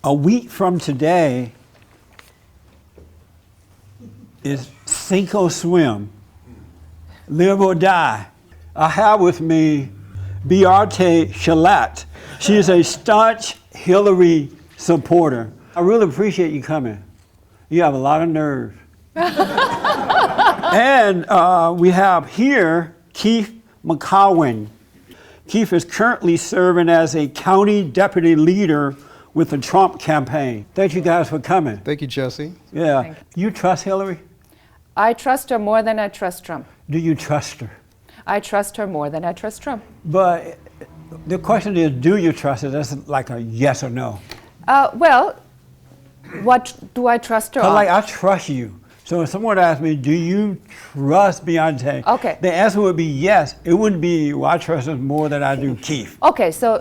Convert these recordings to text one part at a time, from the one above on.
A week from today is sink or swim, live or die. I have with me BEATE CHELETTE. She is a staunch Hillary supporter. I really appreciate you coming. You have a lot of nerve. And we have here KEITH McCOWEN. KEITH is currently serving as a county deputy leader with the Trump campaign. Thank you guys for coming. Thank you, Jesse. Yeah. You trust Hillary? I trust her more than I trust Trump. Do you trust her? I trust her more than I trust Trump. But the question is, do you trust her? That's like a yes or no. Well, what do I trust her on? Like, I trust you. So if someone asked me, do you trust BEATE? Okay. The answer would be yes. It wouldn't be, well, I trust her more than I do KEITH. Okay, so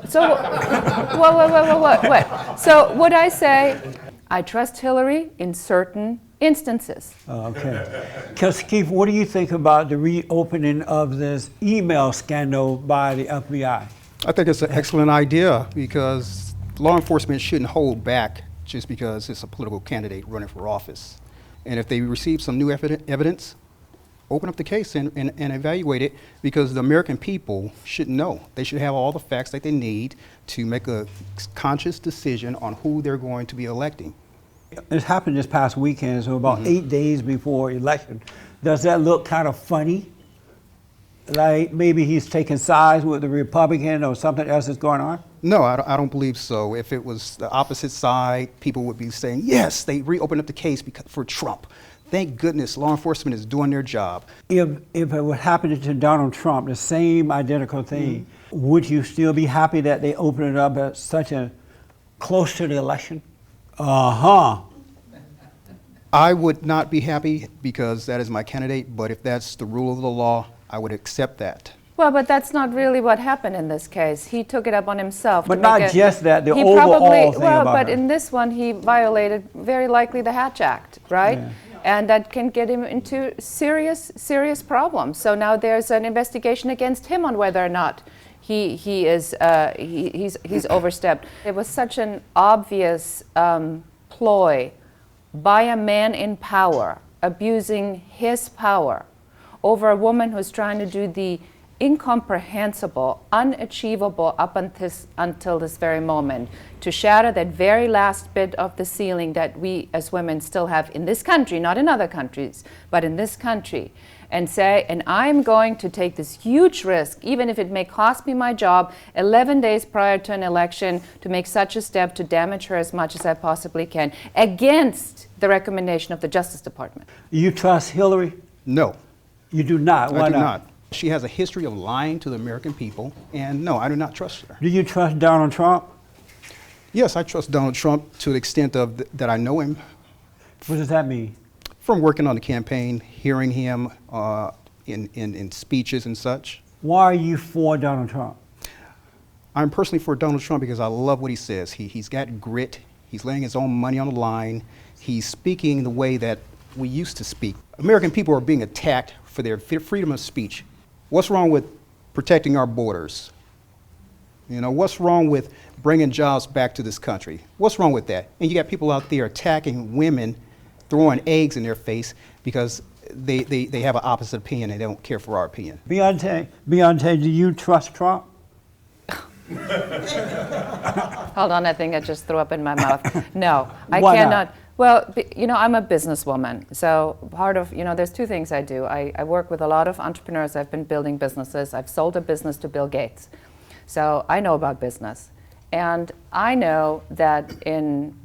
what? So would I say I trust Hillary in certain instances? Okay. Because KEITH, what do you think about the reopening of this email scandal by the FBI? I think it's an excellent idea because law enforcement shouldn't hold back just because it's a political candidate running for office. And if they receive some new evidence, open up the case and evaluate it, because the American people should know. They should have all the facts that they need to make a conscious decision on who they're going to be electing. It happened this past weekend, so about 8 days before election. Does that look kind of funny? Like maybe he's taking sides with the Republican or something else is going on? No, I don't believe so. If it was the opposite side, people would be saying, yes, they reopened up the case for Trump. Thank goodness law enforcement is doing their job. If it would happen to Donald Trump, the same identical thing, would you still be happy that they opened it up at such a close to the election? Uh-huh. I would not be happy because that is my candidate, but if that's the rule of the law, I would accept that. Well, but that's not really what happened in this case. He took it up on himself. But not just that, the overall thing about her. In this one, he violated very likely the Hatch Act, right? Yeah. And that can get him into serious problems. So now there's an investigation against him on whether or not he's overstepped. It was such an obvious ploy by a man in power, abusing his power over a woman who's trying to do the incomprehensible, unachievable up until this very moment, to shatter that very last bit of the ceiling that we as women still have in this country, not in other countries, but in this country, and say, and I'm going to take this huge risk, even if it may cost me my job, 11 days prior to an election, to make such a step to damage her as much as I possibly can, against the recommendation of the Justice Department. You trust Hillary? No. You do not? Why I do not. She has a history of lying to the American people, and no, I do not trust her. Do you trust Donald Trump? Yes, I trust Donald Trump to the extent of that I know him. What does that mean? From working on the campaign, hearing him in speeches and such. Why are you for Donald Trump? I'm personally for Donald Trump because I love what he says. He's got grit. He's laying his own money on the line. He's speaking the way that we used to speak. American people are being attacked for their freedom of speech. What's wrong with protecting our borders? You know, what's wrong with bringing jobs back to this country? What's wrong with that? And you got people out there attacking women, throwing eggs in their face because they have an opposite opinion and they don't care for our opinion. BEATE, do you trust Trump? Hold on, I think I just threw up in my mouth. No, I Why cannot. not? Well, you know, I'm a businesswoman, so part of, you know, there's two things I do. I work with a lot of entrepreneurs. I've been building businesses. I've sold a business to Bill Gates. So I know about business. And I know that in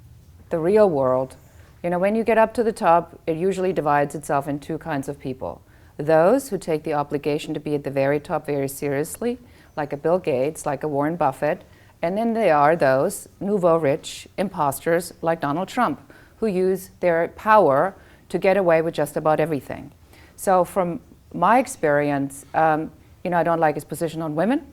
the real world, you know, when you get up to the top, it usually divides itself in two kinds of people. Those who take the obligation to be at the very top very seriously, like a Bill Gates, like a Warren Buffett, and then there are those nouveau rich imposters like Donald Trump, who use their power to get away with just about everything. So from my experience, you know, I don't like his position on women.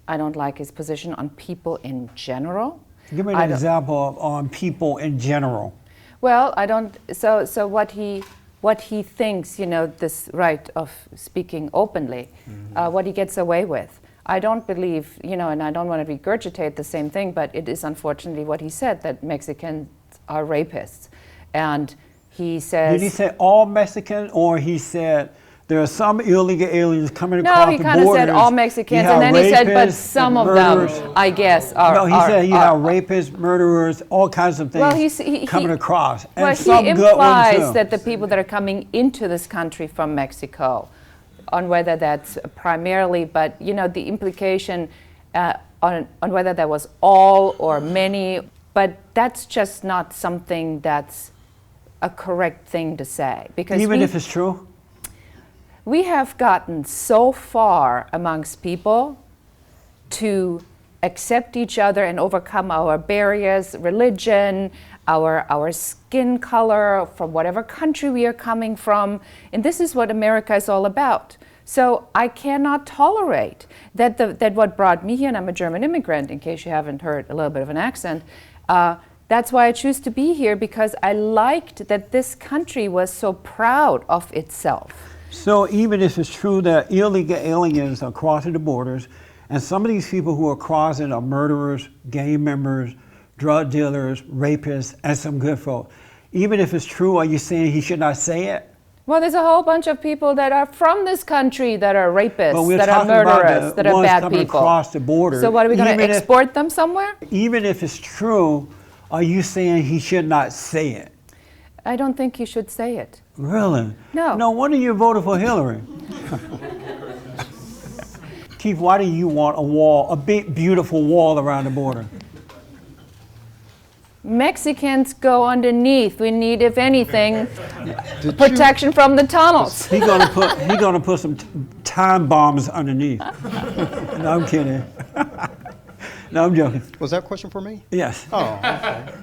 I don't like his position on people in general. Give me an example on people in general. Well, I don't, so what he thinks, you know, this right of speaking openly, what he gets away with. I don't believe, and I don't want to regurgitate the same thing, but it is unfortunately what he said, that Mexicans are rapists. And he says... Did he say all Mexicans, or he said there are some illegal aliens coming across the borders? No, he kind of said all Mexicans, and then he said, but some of them, I guess, are... No, he said you have rapists, murderers, all kinds of things coming across. And well, some he good ones implies too. that the people that are coming into this country from Mexico, on whether that's primarily, but the implication on whether that was all or many, but that's just not something that's a correct thing to say. Because even if it's true? We have gotten so far amongst people to accept each other and overcome our barriers, religion, our skin color, from whatever country we are coming from. And this is what America is all about. So I cannot tolerate that what brought me here, and I'm a German immigrant, in case you haven't heard a little bit of an accent, that's why I choose to be here, because I liked that this country was so proud of itself. So even if it's true that illegal aliens are crossing the borders, and some of these people who are crossing are murderers, gang members, drug dealers, rapists, and some good folk, even if it's true, are you saying he should not say it? Well, there's a whole bunch of people that are from this country that are rapists, that are murderers, that are bad people. Across the border. So what, are we going to export them somewhere? Even if it's true, are you saying he should not say it? I don't think he should say it. Really? No. No wonder you voted for Hillary. Keith, why do you want a wall, a big, beautiful wall around the border? Mexicans go underneath. We need, if anything, protection from the tunnels. He's gonna put some time bombs underneath. No, I'm kidding. No, I'm joking. Was that a question for me? Yes. Oh, okay.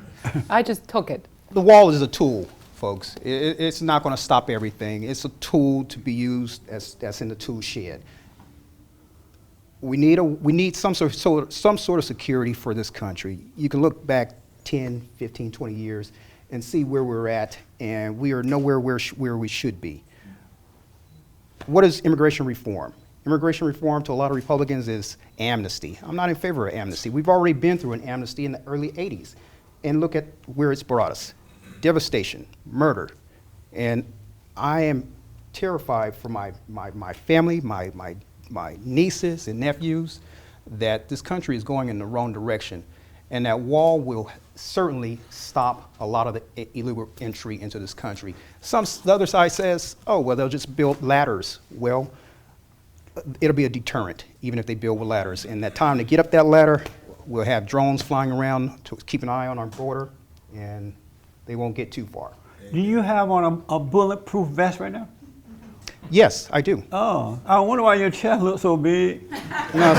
I just took it. The wall is a tool, folks. It's not going to stop everything. It's a tool to be used as in the tool shed. We need some sort of security for this country. You can look back 10, 15, 20 years and see where we're at, and we are nowhere where we should be. What is immigration reform? Immigration reform to a lot of Republicans is amnesty. I'm not in favor of amnesty. We've already been through an amnesty in the early 80s, and look at where it's brought us. Devastation, murder, and I am terrified for my family, my nieces and nephews, that this country is going in the wrong direction, and that wall will certainly stop a lot of the illegal entry into this country. The other side says, oh, well, they'll just build ladders. Well, it'll be a deterrent, even if they build with ladders. And that time to get up that ladder, we'll have drones flying around to keep an eye on our border, and they won't get too far. Do you have on a bulletproof vest right now? Yes, I do. Oh, I wonder why your chest looks so big. No,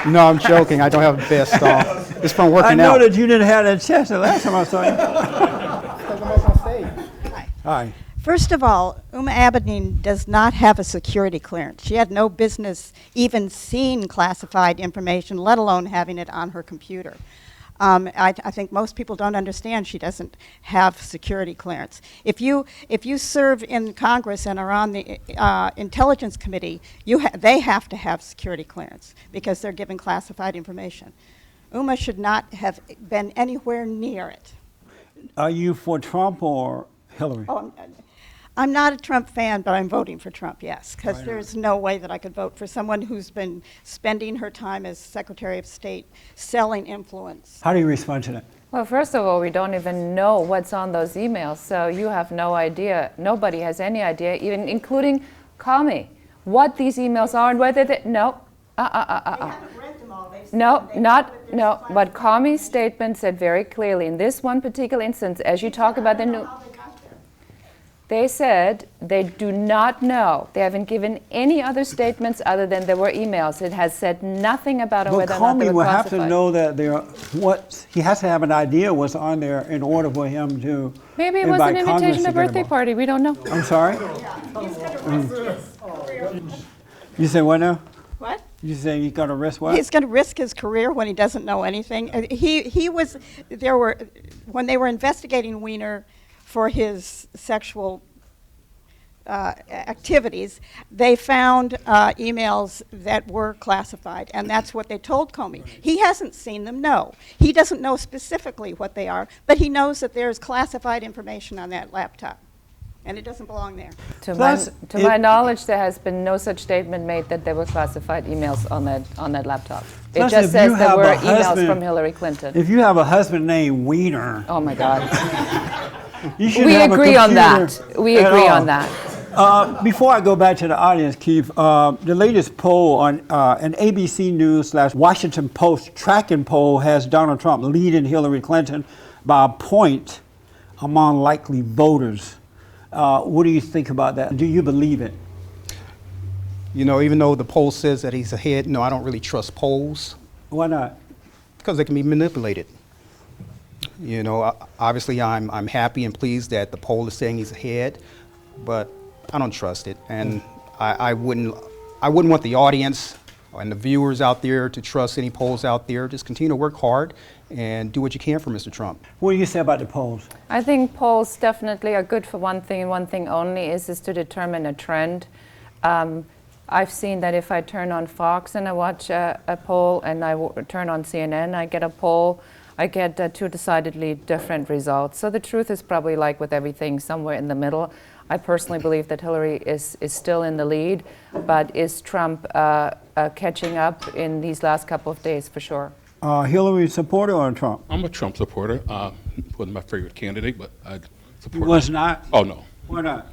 no, I'm joking. I don't have a vest on. It's from working out. I know that you didn't have that chest the last time I saw you. Hi. First of all, Abedin does not have a security clearance. She had no business even seeing classified information, let alone having it on her computer. I think most people don't understand she doesn't have security clearance. If you serve in Congress and are on the Intelligence Committee, they have to have security clearance because they're given classified information. Should not have been anywhere near it. Are you for Trump or Hillary? Oh, I'm not a Trump fan, but I'm voting for Trump, yes, because there's no way that I could vote for someone who's been spending her time as Secretary of State selling influence. How do you respond to that? Well, first of all, we don't even know what's on those emails, so you have no idea. Nobody has any idea, even including Comey, what these emails are and whether they... No. They haven't read them all. But Comey's statement said very clearly, in this one particular instance, as you talk about the new... They said they do not know. They haven't given any other statements other than there were emails. It has said nothing about whether or not they Comey were will classified. have to know that he has to have an idea what's on there in order for him to Maybe it was an invitation to a birthday party. We don't know. I'm sorry? You say what now? What? You say he's going to risk what? He's going to risk his career when he doesn't know anything. When they were investigating Weiner for his sexual activities, they found emails that were classified, and that's what they told Comey. He hasn't seen them, no. He doesn't know specifically what they are, but he knows that there's classified information on that laptop, and it doesn't belong there. To Plus, my knowledge, there has been no such statement made that there were classified emails on that laptop. It Plus, just if says you there have were a emails husband- from Hillary Clinton. If you have a husband named Wiener, Oh my God. you should We have a agree on computer that. We at agree all. on that. Before I go back to the audience, Keith, the latest poll on an ABC News / Washington Post tracking poll has Donald Trump leading Hillary Clinton by a point among likely voters. What do you think about that? Do you believe it? You know, even though the poll says that he's ahead, no, I don't really trust polls Why not? because they can be manipulated. You know, obviously I'm happy and pleased that the poll is saying he's ahead, but I don't trust it, and I wouldn't want the audience and the viewers out there to trust any polls out there. Just continue to work hard and do what you can for Mr. Trump. What do you say about the polls? I think polls definitely are good for one thing, and one thing only is to determine a trend. I've seen that if I turn on Fox and I watch a poll, and I turn on CNN, I get a poll, I get two decidedly different results. So the truth is probably, like with everything, somewhere in the middle. I personally believe that Hillary is still in the lead, but is Trump catching up in these last couple of days for sure? Hillary supporter or Trump? I'm a Trump supporter. Wasn't my favorite candidate, but I support Was him. not? Oh, no. Why not?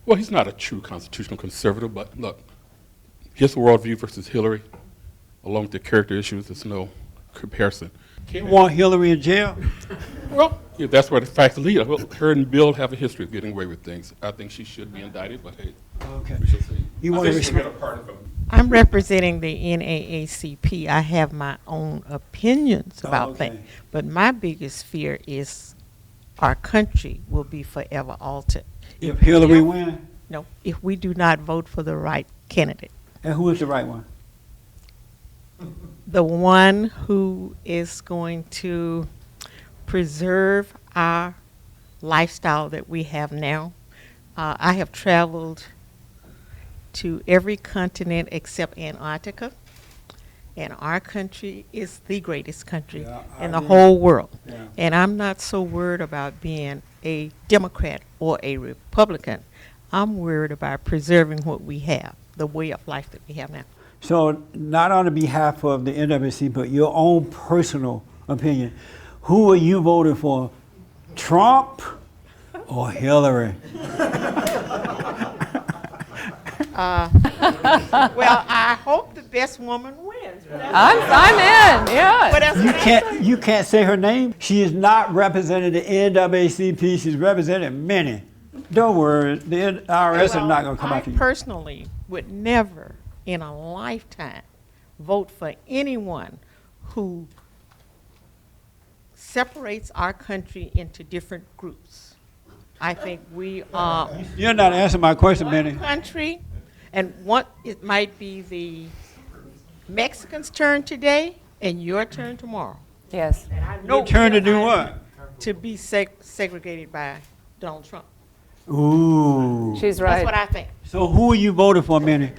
Well, he's not a true constitutional conservative, but look, his worldview versus Hillary, along with the character issues, there's no comparison. You want Hillary in jail? Well, yeah, that's where the facts lead. Well, her and Bill have a history of getting away with things. I think she should be indicted, but hey, Okay. we shall see. You I want to think she'll respond? get a pardon from I'm representing the NAACP. I have my own opinions Oh, about okay. things, but my biggest fear is our country will be forever altered. If Hillary win, No, if we do not vote for the right candidate, and who is the right one? the one who is going to preserve our lifestyle that we have now. I have traveled to every continent except Antarctica, and our country is the greatest country Yeah, in I the agree. whole world. Yeah. And I'm not so worried about being a Democrat or a Republican. I'm worried about preserving what we have, the way of life that we have now. So, not on the behalf of the NAACP, but your own personal opinion, who are you voting for, Trump or Hillary? Well, I hope the best woman wins. I'm in, yeah. What else can I say? You can't say her name. She is not representing the NAACP. She's representing many. Don't worry, the IRS is not going to come I after you. personally would never in a lifetime vote for anyone who separates our country into different groups. I think we are You're not answering my question, Benny. one country, and what it might be the Mexicans' turn today and your turn tomorrow. Yes. Your turn to do what? To be segregated by Donald Trump. Ooh. She's That's right. what I think. So who are you voting for, Benny?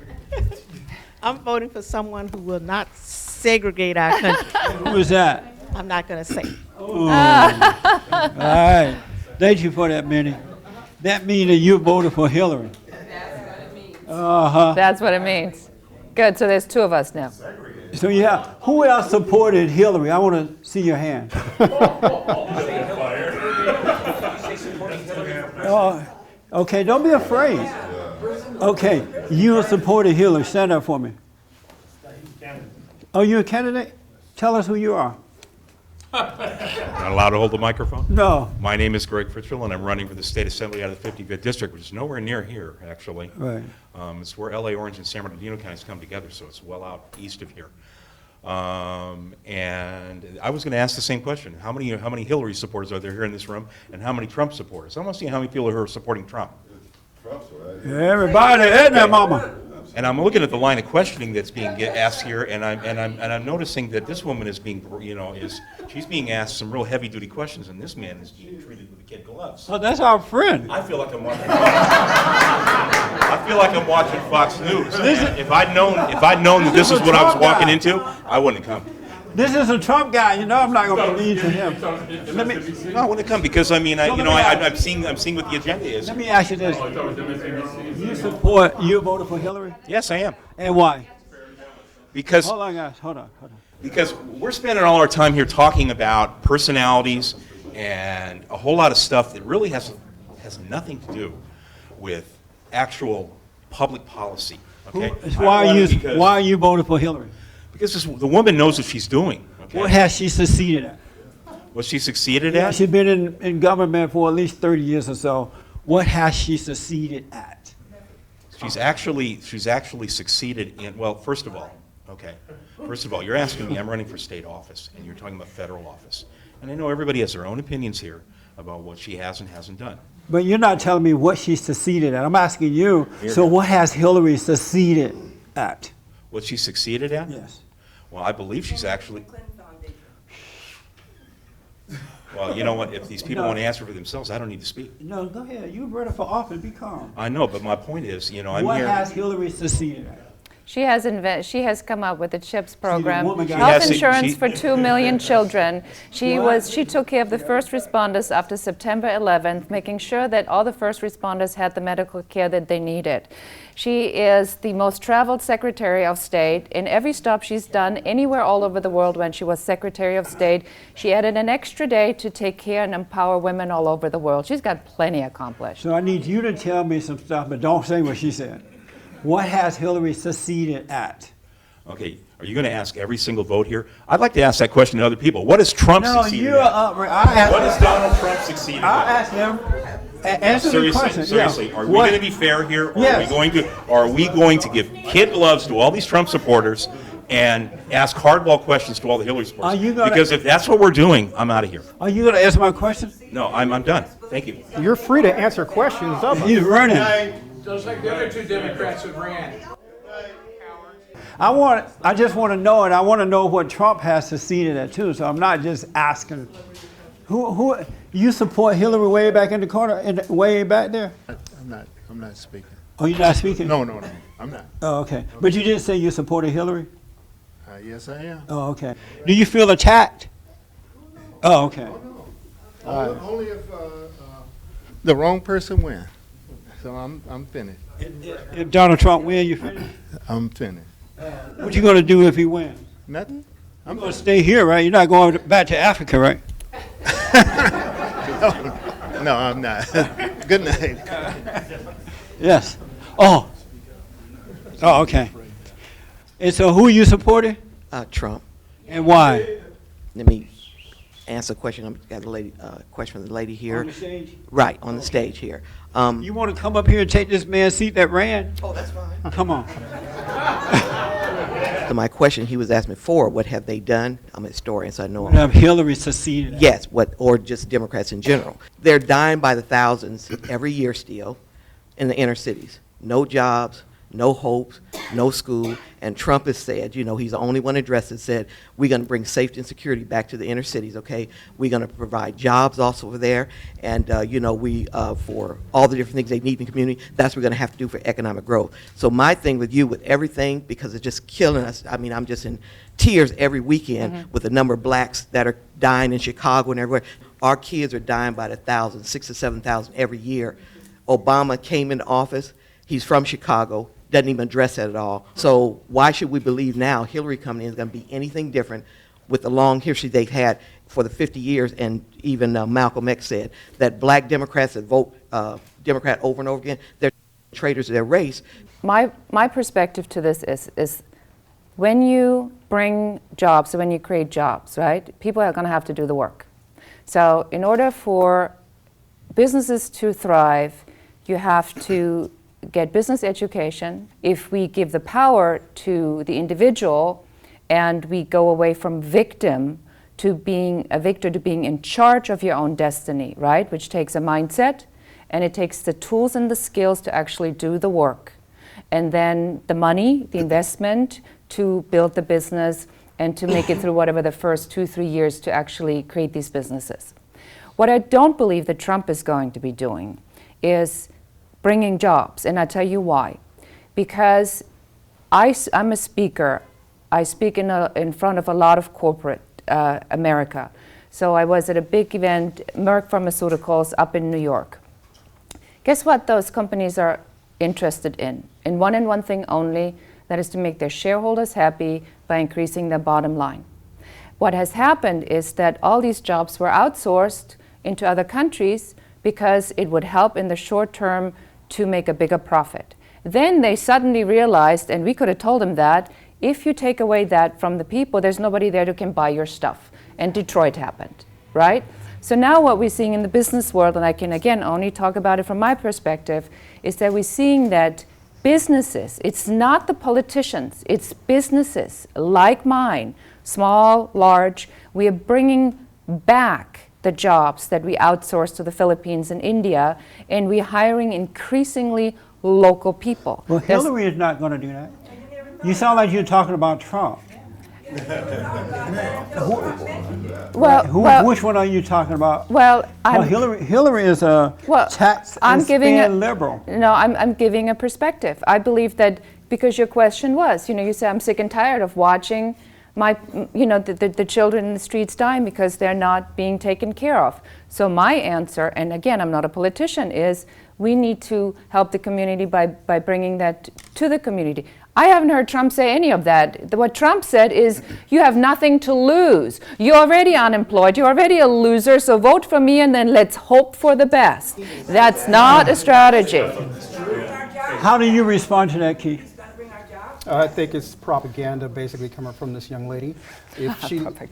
I'm voting for someone who will not segregate our country. Who is that? I'm not going to say. All right. Thank you for that, Benny. That means that you voted for Hillary. That's what it means. Good, so there's two of us now. So yeah, who else supported Hillary? I want to see your hand. Okay, don't be afraid. Okay, you supported Hillary. Stand up for me. Oh, you're a candidate? Tell us who you are. Not allowed to hold the microphone? No. My name is Greg Fritchell, and I'm running for the State Assembly out of the 55th District, which is nowhere near here, actually. Right. It's where LA, Orange, and San Bernardino counties come together, so it's well out east of here. And I was going to ask the same question. How many Hillary supporters are there here in this room, and how many Trump supporters? I want to see how many people are supporting Trump. Everybody, isn't that, Mama? And I'm looking at the line of questioning that's being asked here, and I'm noticing that this woman is being, she's being asked some real heavy-duty questions, and this man is being treated with kid gloves. Oh, that's our friend. I feel like I'm watching. I feel like I'm watching Fox News. If I'd known that this is what I was walking into, I wouldn't have come. This is a Trump guy. You know I'm not going to believe to him. No, I wouldn't have come because I'm seeing what the agenda is. Let me ask you this. You voted for Hillary? Yes, I am. And why? Because Hold on, guys. Hold on. Because we're spending all our time here talking about personalities and a whole lot of stuff that really has nothing to do with actual public policy. Okay? Why are you voting for Hillary? Because the woman knows what she's doing. Okay? What has she succeeded at? What she succeeded Yeah, at? she's been in government for at least 30 years or so. What has she succeeded at? She's actually succeeded in, well, first of all, you're asking me, I'm running for state office, and you're talking about federal office. And I know everybody has their own opinions here about what she has and hasn't done. But you're not telling me what she succeeded at. I'm asking you, so what has Hillary succeeded at? What she succeeded at? Yes. Well, I believe she's actually... Well, you know what? If these people want to answer for themselves, I don't need to speak. No, go ahead. You running for office. Be calm. I know, but my point is, I'm What here... has Hillary succeeded at? She has come up with the CHIPS program, woman got- health She has- insurance she- for 2 million children. She took care of the first responders after September 11th, making sure that all the first responders had the medical care that they needed. She is the most traveled Secretary of State. In every stop she's done anywhere all over the world when she was Secretary of State, she added an extra day to take care and empower women all over the world. She's got plenty accomplished. So I need you to tell me some stuff, but don't say what she said. What has Hillary succeeded at? Okay, are you going to ask every single vote here? I'd like to ask that question to other people. What has Trump No, succeeded you're at? up. What has Donald Trump succeeded I'll at? ask them. Answer the question. Seriously, Yeah. are we What- going to be fair here? Or Yes. are we going to give kid gloves to all these Trump supporters and ask hardball questions to all the Hillary supporters? Are you gonna- Because if that's what we're doing, I'm out of here. Are you going to answer my question? No, I'm done. Thank you. You're free to answer questions of us. He's running. Just like the other two Democrats that ran. I just want to know, and I want to know what Trump has succeeded at too. So I'm not just asking. Who you support Hillary way back in the corner, way back there? I'm not speaking. Oh, you're not speaking? No, I'm not. Oh, okay. But you did say you supported Hillary? Yes, I am. Oh, okay. Do you feel attacked? Oh, okay. Only if the wrong person wins. So I'm finished. If Donald Trump wins, you finished? I'm finished. What you going to do if he wins? Nothing. I'm going to stay here, right? You're not going back to Africa, right? No, I'm not. Good night. Yes. Oh. Oh, okay. And so who you supporting Trump. and why? Let me answer a question. I've got a lady, question from the lady here. On the stage? Right, on the stage here. You want to come up here and take this man's seat that ran? Oh, that's fine. Come on. So my question, he was asking before, what have they done? I'm a historian, so I know. Have Hillary succeeded? Yes, or just Democrats in general. They're dying by the thousands every year still in the inner cities. No jobs, no hopes, no school. And Trump has said, he's the only one addressed it, said, we're going to bring safety and security back to the inner cities, okay? We're going to provide jobs also over there. And, for all the different things they need in the community, that's what we're going to have to do for economic growth. So my thing with you, with everything, because it's just killing us, I'm just in tears every weekend with the number of blacks that are dying in Chicago and everywhere. Our kids are dying by the thousands, 6,000 to 7,000 every year. Obama came into office. He's from Chicago. Doesn't even address that at all. So why should we believe now Hillary coming in is going to be anything different with the long history they've had for the 50 years? And even Malcolm X said that black Democrats that vote Democrat over and over again, they're traitors to their race. My perspective to this is when you bring jobs, so when you create jobs, right, people are going to have to do the work. So in order for businesses to thrive, you have to get business education. If we give the power to the individual and we go away from victim to being a victor, to being in charge of your own destiny, right, which takes a mindset and it takes the tools and the skills to actually do the work. and then the money, the investment to build the business and to make it through whatever the first 2-3 years to actually create these businesses. What I don't believe that Trump is going to be doing is bringing jobs, and I'll tell you why. Because I'm a speaker. I speak in front of a lot of corporate America. So I was at a big event, Merck Pharmaceuticals up in New York. Guess what those companies are interested in? In one and one thing only, that is to make their shareholders happy by increasing their bottom line. What has happened is that all these jobs were outsourced into other countries because it would help in the short term to make a bigger profit. Then they suddenly realized, and we could have told them that, if you take away that from the people, there's nobody there who can buy your stuff. And Detroit happened, right? So now what we're seeing in the business world, and I can again only talk about it from my perspective, is that we're seeing that businesses, it's not the politicians, it's businesses like mine, small, large, we are bringing back the jobs that we outsource to the Philippines and India, and we're hiring increasingly local people. Well, Hillary is not going to do that. You sound like you're talking about Trump. Which one are you talking about? Well, Hillary is a tax and spend liberal. No, I'm giving a perspective. I believe that because your question was, you say I'm sick and tired of watching the children in the streets dying because they're not being taken care of. So my answer, and again, I'm not a politician, is we need to help the community by bringing that to the community. I haven't heard Trump say any of that. What Trump said is, you have nothing to lose. You're already unemployed. You're already a loser, so vote for me and then let's hope for the best. That's not a strategy. How do you respond to that, Keith? I think it's propaganda basically coming from this young lady.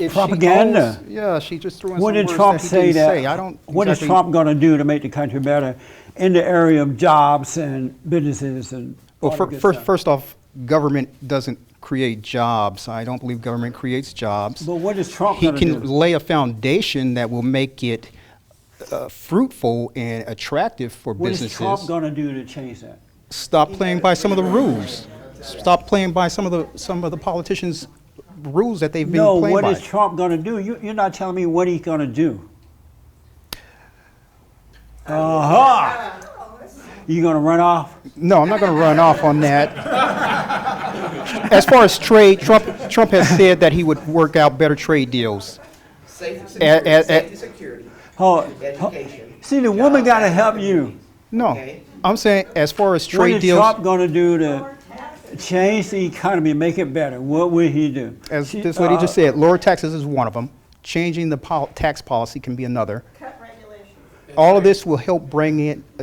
Propaganda? Yeah, she just threw in What some did words Trump that he say didn't that? say. I don't What is exactly- Trump going to do to make the country better in the area of jobs and businesses and all that good stuff? First off, government doesn't create jobs. I don't believe government creates jobs. But what is Trump He going to do? can lay a foundation that will make it fruitful and attractive for What businesses. is Trump going to do to change that? Stop playing by some of the rules. Stop playing by some of the politicians' rules that they've been No, playing what by. is Trump going to do? You're not telling me what he's going to do. Aha! You going to run off? No, I'm not going to run off on that. As far as trade, Trump has said that he would work out better trade deals. Safety, security, education. See, the woman got to help you. No, I'm saying as far as What trade is deals, Trump going to do to change the economy, make it better? What will he do? as this lady just said, lower taxes is one of them. Changing the tax policy can be another. All of this will help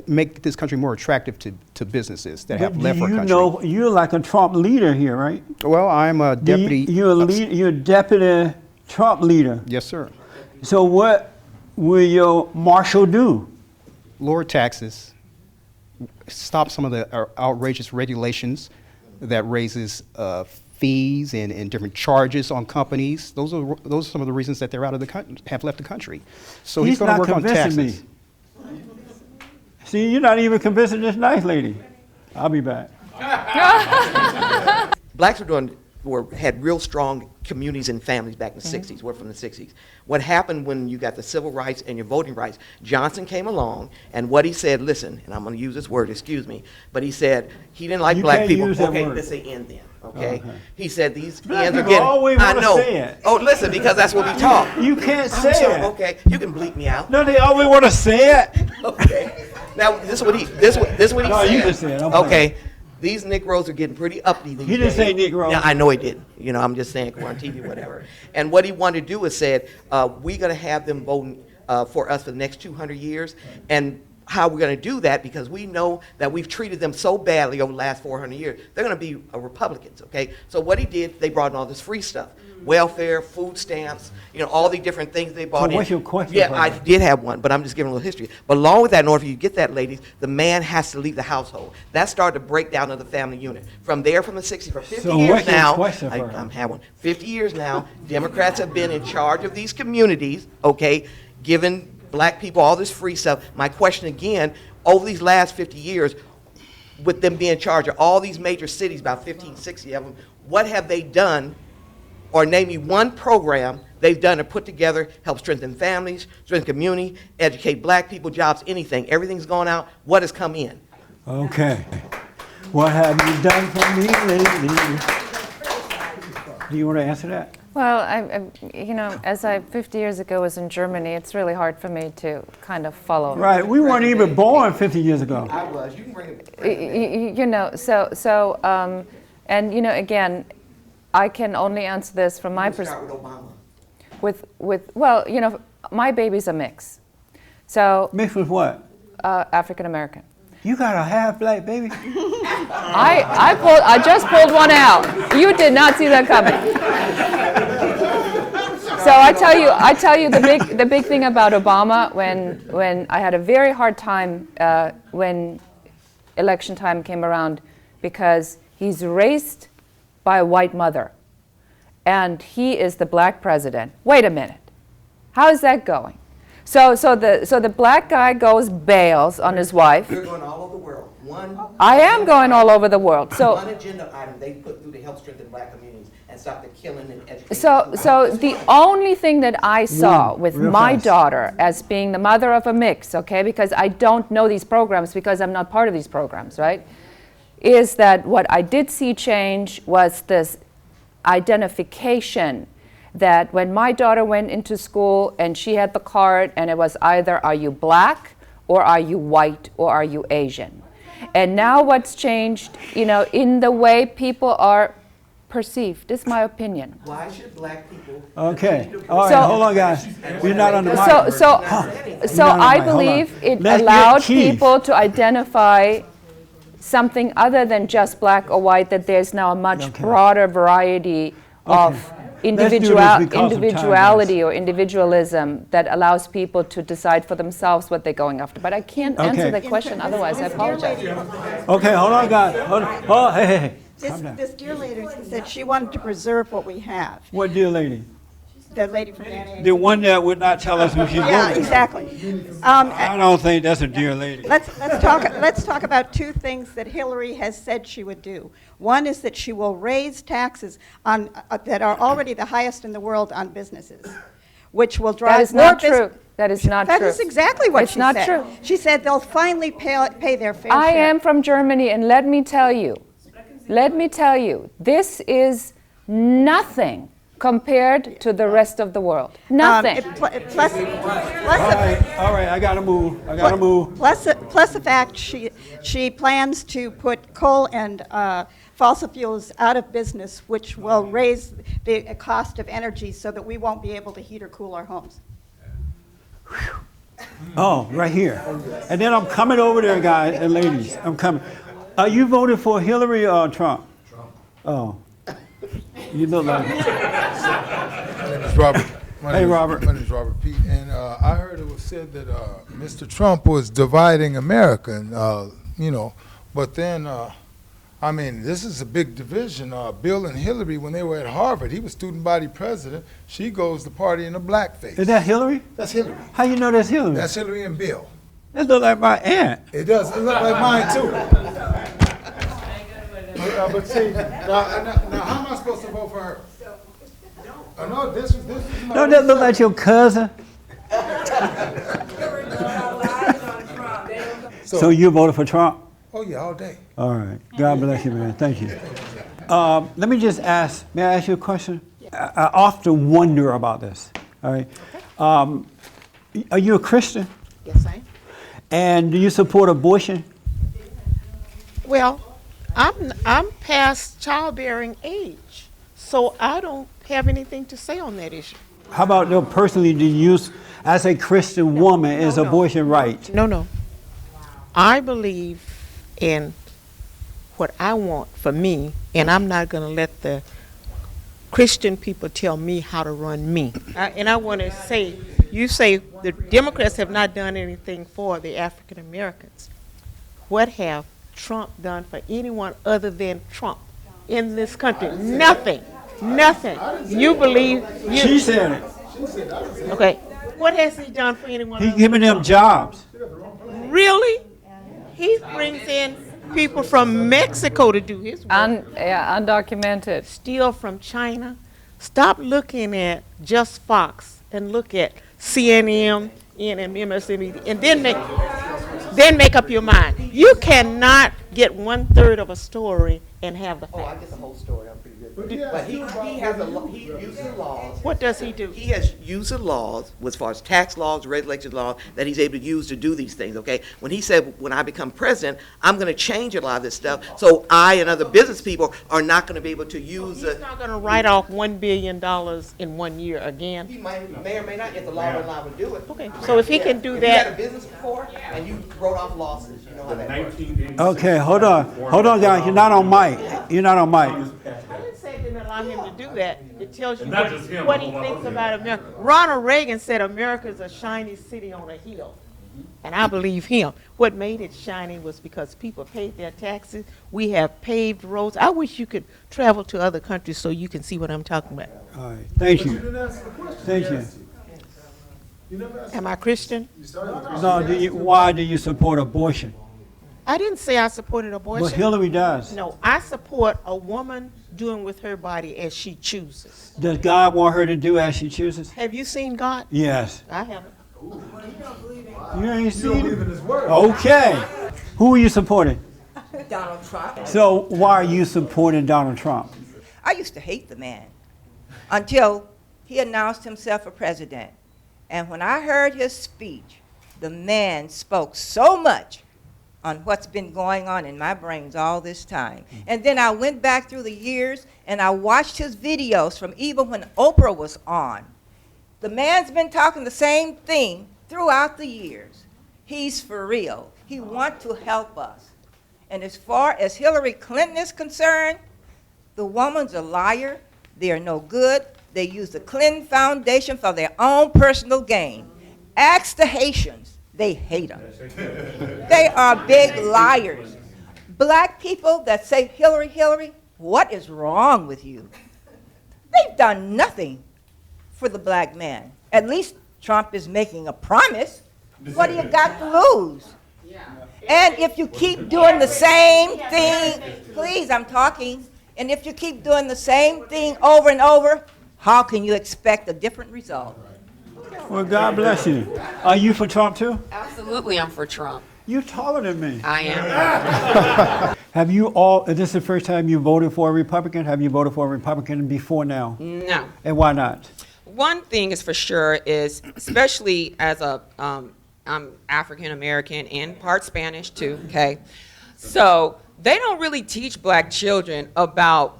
make this country more attractive to businesses that have left our country. You know, you're like a Trump leader here, right? Well, I'm a deputy. You're a deputy Trump leader. Yes, sir. So what will your marshal do? Lower taxes, stop some of the outrageous regulations that raises fees and different charges on companies. Those are some of the reasons that they're out of the country, have left the country. So he's going to work on taxes. Me. See, you're not even convincing this nice lady. I'll be back. Blacks had real strong communities and families back in the 60s. We're from the 60s. What happened when you got the civil rights and your voting rights, Johnson came along, and what he said, listen, and I'm going to use this word, excuse me, but he said he didn't like You black can't people. use that Okay, word. let's say end then. Okay? Okay. He said these Black ends are people getting. always I wanna know. say it. Oh, listen, because that's what we talk. You can't I'm say sorry, it. Okay, you can bleep me out. No, they always want to say it. Okay. Now this is what he said. No, you can say it. I'm Okay. These Negroes are getting pretty uppity these He didn't days. say Negro. Yeah, I know he didn't. I'm just saying, we're on TV, whatever. And what he wanted to do is said, we're going to have them voting for us for the next 200 years. And how we're going to do that, because we know that we've treated them so badly over the last 400 years, they're going to be Republicans, okay? So what he did, they brought in all this free stuff. Welfare, food stamps, all the different things they brought in. what's your question? Yeah, I did have one, but I'm just giving a little history. But along with that, in order for you to get that, ladies, the man has to leave the household. That started the breakdown of the family unit. From there, from the 60s, for 50 So years what's your now, question for her? I'm having one. 50 years now, Democrats have been in charge of these communities, okay, giving black people all this free stuff. My question again, over these last 50 years, with them being in charge of all these major cities, about 15, 60 of them, what have they done, or name me one program they've done to put together, help strengthen families, strengthen community, educate black people, jobs, anything. Everything's gone out. What has come in? Okay. What have you done for me lately? Do you want to answer that? Well, you know, as I 50 years ago was in Germany, it's really hard for me to kind of follow. Right. We weren't even born 50 years ago. I was. You can bring it. You know, and you know, again, I can only answer this from my perspective. With Obama. With well, you know, my baby's a mix. So Mixed with what? African American. You got a half black baby? I just pulled one out. You did not see that coming. So I tell you the big thing about Obama when I had a very hard time when election time came around, because he's raised by a white mother and he is the black president. Wait a minute. How is that going? So the black guy bails on his wife. You're going all over the world. I am going all over the world. So one agenda item they put through to help strengthen black communities and stop the killing and education. So the only thing that I saw with real my fast. daughter, as being the mother of a mix, okay, because I don't know these programs because I'm not part of these programs, right, is that what I did see change was this identification that when my daughter went into school and she had the card and it was either are you black or are you white or are you Asian. And now what's changed, you know, in the way people are perceived, this is my opinion. Why should black people? Okay. All right, So- hold on, guys. You're not on the mic. So on the I mic, hold on. believe it Let's get allowed Keith. people to identify something other than just black or white, that there's now a much Okay. broader variety of Let's do this because of time, individuality or individualism that allows people to decide for themselves what they're going after. But I can't answer Okay. the question otherwise. I apologize. Okay, hold on, guys. Hold on. Oh, hey. Calm down. This dear lady said she wanted to preserve what we have. What dear lady? The lady from NAACP. The one that would not tell us who she's Yeah, voting. exactly. I don't think that's a dear lady. Let's talk about two things that Hillary has said she would do. One is that she will raise taxes on that are already the highest in the world on businesses, which will drive That is more not true. That is not true. That is exactly what It's she not said. true. She said they'll finally pay their fair I share. am from Germany, and let me tell you, this is nothing compared to the rest of the world. Nothing. All right, I gotta move. Plus the fact she plans to put coal and fossil fuels out of business, which will raise the cost of energy so that we won't be able to heat or cool our homes. Oh, right here. And then I'm coming over there, guys and ladies. I'm coming. Are you voting for Hillary or Trump? Trump. Oh. You look like My name is Robert. Hey, Robert. My name is Robert Pete, and I heard it was said that Mr. Trump was dividing America, and, you know, but then, I mean, this is a big division. Bill and Hillary, when they were at Harvard, he was student body president. She goes to party in a blackface. Is that Hillary? That's Hillary. How you know that's Hillary? That's Hillary and Bill. That look like my aunt. It does. It looks like mine, too. But see, now, how am I supposed to vote for her? No, this is my Don't that look like your cousin? So you voted for Trump? Oh, yeah, all day. All right. God bless you, man. Thank you. Let me just ask, may I ask you a question? I often wonder about this. All right. Are you a Christian? Yes, I am. And do you support abortion? Well, I'm past childbearing age, so I don't have anything to say on that issue. How about personally, do you, as a Christian woman, is abortion right? No. I believe in what I want for me, and I'm not going to let the Christian people tell me how to run me. And I want to say, you say the Democrats have not done anything for the African Americans. What have Trump done for anyone other than Trump in this country? Nothing. You believe? She said it. Okay. What has he done for anyone? He's other giving than them Trump? jobs. Really? He brings in people from Mexico to do his work. Undocumented. Steal from China. Stop looking at just Fox and look at CNN, and MSNBC, and then make up your mind. You cannot get 1/3 of a story and have the facts. Oh, I get the whole story. I'm pretty good. But he uses laws. What does he do? He has used the laws, as far as tax laws, regulation laws, that he's able to use to do these things, okay? When he said, when I become president, I'm going to change a lot of this stuff, so I and other business people are not going to be able to use He's not going to write off $1 billion in 1 year again. He may or may not, if the law will allow him to do it. Okay, so if he can do If you had a that, business before, and you wrote off losses, you know how that works. Okay, hold on, guys. You're not on mic. You're not on mic. I didn't say it didn't allow him to do that. It tells you what he thinks about America. Ronald Reagan said America is a shiny city on a hill. And I believe him. What made it shiny was because people paid their taxes. We have paved roads. I wish you could travel to other countries so you can see what I'm talking about. All right, thank you. Thank you. Am I Christian? No, why do you support abortion? I didn't say I supported abortion. Well, Hillary does. No, I support a woman doing with her body as she chooses. Does God want her to do as she chooses? Have you seen God? Yes. I haven't. You ain't seen it? Okay. Who are you supporting? Donald Trump. So why are you supporting Donald Trump? I used to hate the man until he announced himself for president. And when I heard his speech, the man spoke so much on what's been going on in my brains all this time. And then I went back through the years and I watched his videos from even when Oprah was on. The man's been talking the same thing throughout the years. He's for real. He wants to help us. And as far as Hillary Clinton is concerned, the woman's a liar. They are no good. They use the Clinton Foundation for their own personal gain. Ask the Haitians. They hate them. They are big liars. Black people that say, Hillary, Hillary, what is wrong with you? They've done nothing for the black man. At least Trump is making a promise. What do you got to lose? And if you keep doing the same thing, please, I'm talking, and if you keep doing the same thing over and over, how can you expect a different result? Well, God bless you. Are you for Trump too? Absolutely, I'm for Trump. You're taller than me. I am. Have you all, is this the first time you voted for a Republican? Have you voted for a Republican before now? No. And why not? One thing is for sure is, especially as a, I'm African American and part Spanish too, okay? So they don't really teach black children about